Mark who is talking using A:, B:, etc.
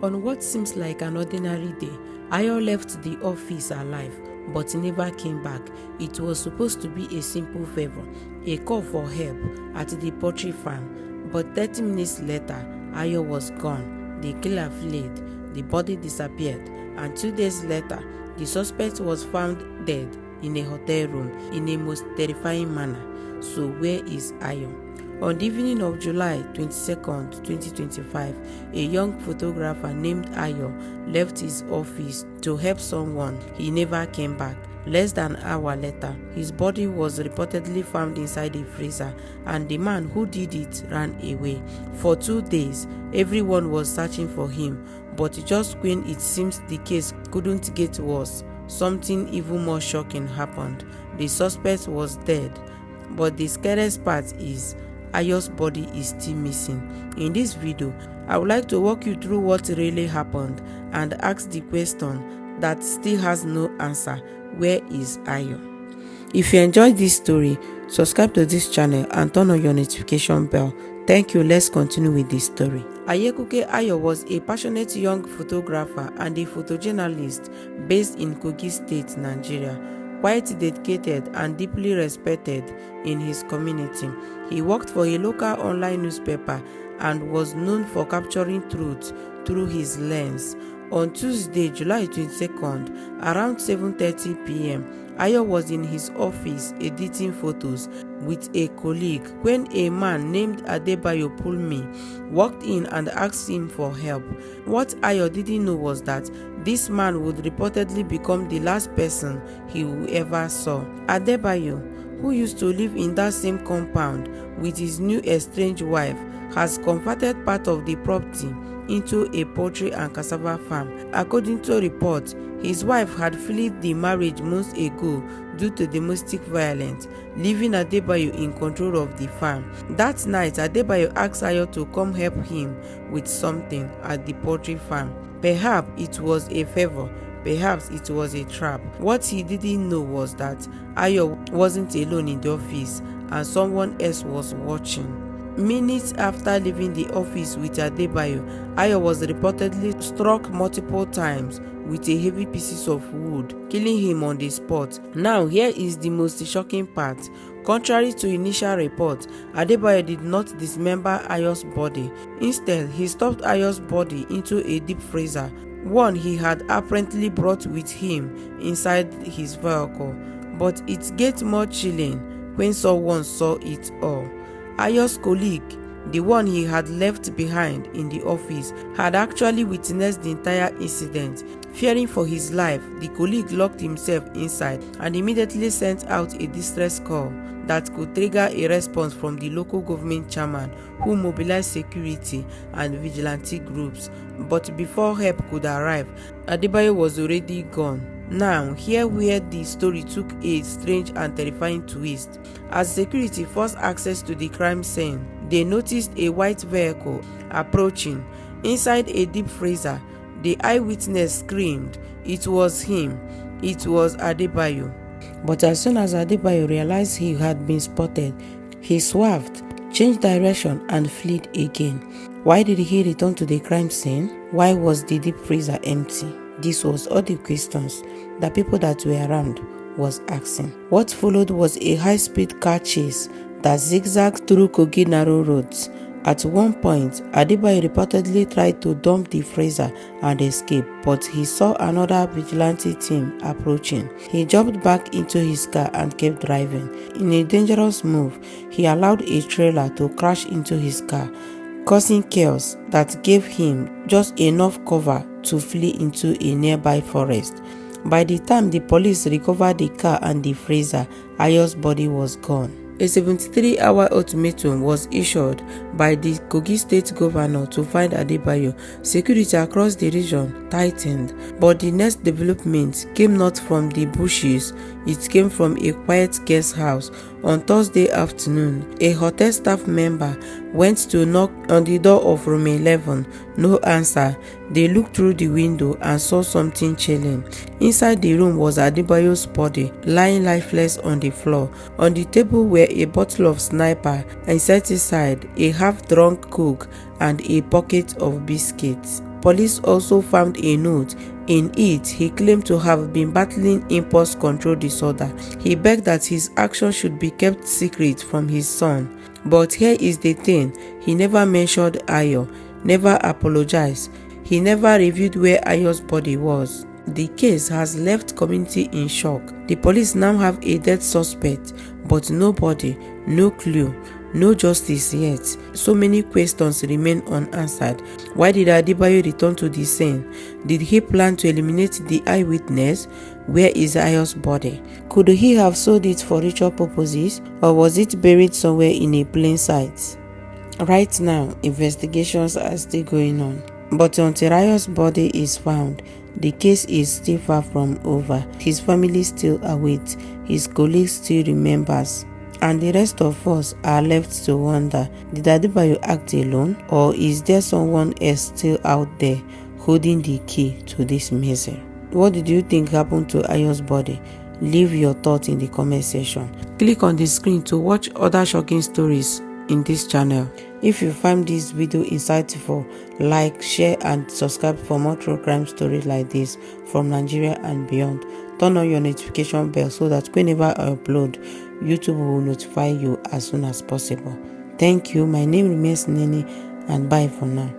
A: On what seems like an ordinary day, Ayo left the office alive, but never came back. It was supposed to be a simple favor, a call for help at the poultry farm. But 30 minutes later, Ayo was gone. The killer fled, the body disappeared, and 2 days later, the suspect was found dead in a hotel room in a most terrifying manner. So where is Ayo? On the evening of July 22nd, 2025, a young photographer named Ayo left his office to help someone. He never came back. Less than an hour later, his body was reportedly found inside a freezer, and the man who did it ran away. For 2 days, everyone was searching for him, but just when it seems the case couldn't get worse, something even more shocking happened. The suspect was dead, but the scariest part is Ayo's body is still missing. In this video, I would like to walk you through what really happened and ask the question that still has no answer: where is Ayo? If you enjoyed this story, subscribe to this channel and turn on your notification bell. Thank you. Let's continue with this story. Ayekeku Ayo was a passionate young photographer and a photojournalist based in Kogi State, Nigeria. Quite dedicated and deeply respected in his community. He worked for a local online newspaper and was known for capturing truth through his lens. On Tuesday, July 22nd, around 7:30 p.m., Ayo was in his office editing photos with a colleague when a man named Adebayo Pelumi walked in and asked him for help. What Ayo didn't know was that this man would reportedly become the last person he would ever saw. Adebayo, who used to live in that same compound with his new estranged wife, has converted part of the property into a poultry and cassava farm. According to reports, his wife had fled the marriage months ago due to domestic violence, leaving Adebayo in control of the farm. That night, Adebayo asked Ayo to come help him with something at the poultry farm. Perhaps it was a favor, perhaps it was a trap. What he didn't know was that Ayo wasn't alone in the office and someone else was watching. Minutes after leaving the office with Adebayo, Ayo was reportedly struck multiple times with a heavy pieces of wood, killing him on the spot. Now, here is the most shocking part. Contrary to initial reports, Adebayo did not dismember Ayo's body. Instead, he stuffed Ayo's body into a deep freezer, one he had apparently brought with him inside his vehicle. But it gets more chilling when someone saw it all. Ayo's colleague, the one he had left behind in the office, had actually witnessed the entire incident. Fearing for his life, the colleague locked himself inside and immediately sent out a distress call that could trigger a response from the local government chairman, who mobilized security and vigilante groups. But before help could arrive, Adebayo was already gone. Now, here where the story took a strange and terrifying twist. As security forced access to the crime scene, they noticed a white vehicle approaching. Inside a deep freezer, the eyewitness screamed. It was him. It was Adebayo. But as soon as Adebayo realized he had been spotted, he swerved, changed direction and fled again. Why did he return to the crime scene? Why was the deep freezer empty? This was all the questions that people that were around was asking. What followed was a high-speed car chase that zigzagged through Kogi narrow roads. At one point, Adebayo reportedly tried to dump the freezer and escape, but he saw another vigilante team approaching. He jumped back into his car and kept driving. In a dangerous move, he allowed a trailer to crash into his car, causing chaos that gave him just enough cover to flee into a nearby forest. By the time the police recovered the car and the freezer, Ayo's body was gone. A 73-hour ultimatum was issued by the Kogi State Governor to find Adebayo. Security across the region tightened, but the next development came not from the bushes, it came from a quiet guest house. On Thursday afternoon, a hotel staff member went to knock on the door of room 11. No answer. They looked through the window and saw something chilling. Inside the room was Adebayo's body, lying lifeless on the floor. On the table were a bottle of sniper, insecticide, a half-drunk Coke, and a pocket of biscuits. Police also found a note. In it, he claimed to have been battling impulse control disorder. He begged that his actions should be kept secret from his son. But here is the thing, he never mentioned Ayo, never apologized. He never revealed where Ayo's body was. The case has left community in shock. The police now have a dead suspect, but no body, no clue, no justice yet. So many questions remain unanswered. Why did Adebayo return to the scene? Did he plan to eliminate the eyewitness? Where is Ayo's body? Could he have sold it for ritual purposes, or was it buried somewhere in a plain sight? Right now, investigations are still going on. But until Ayo's body is found, the case is still far from over. His family still awaits, his colleagues still remembers, and the rest of us are left to wonder, did Adebayo act alone, or is there someone else still out there holding the key to this misery? What did you think happened to Ayo's body? Leave your thoughts in the comment section. Click on the screen to watch other shocking stories in this channel. If you find this video insightful, like, share and subscribe for more true crime stories like this from Nigeria and beyond. Turn on your notification bell so that whenever I upload, YouTube will notify you as soon as possible. Thank you. My name remains Nene, and bye for now.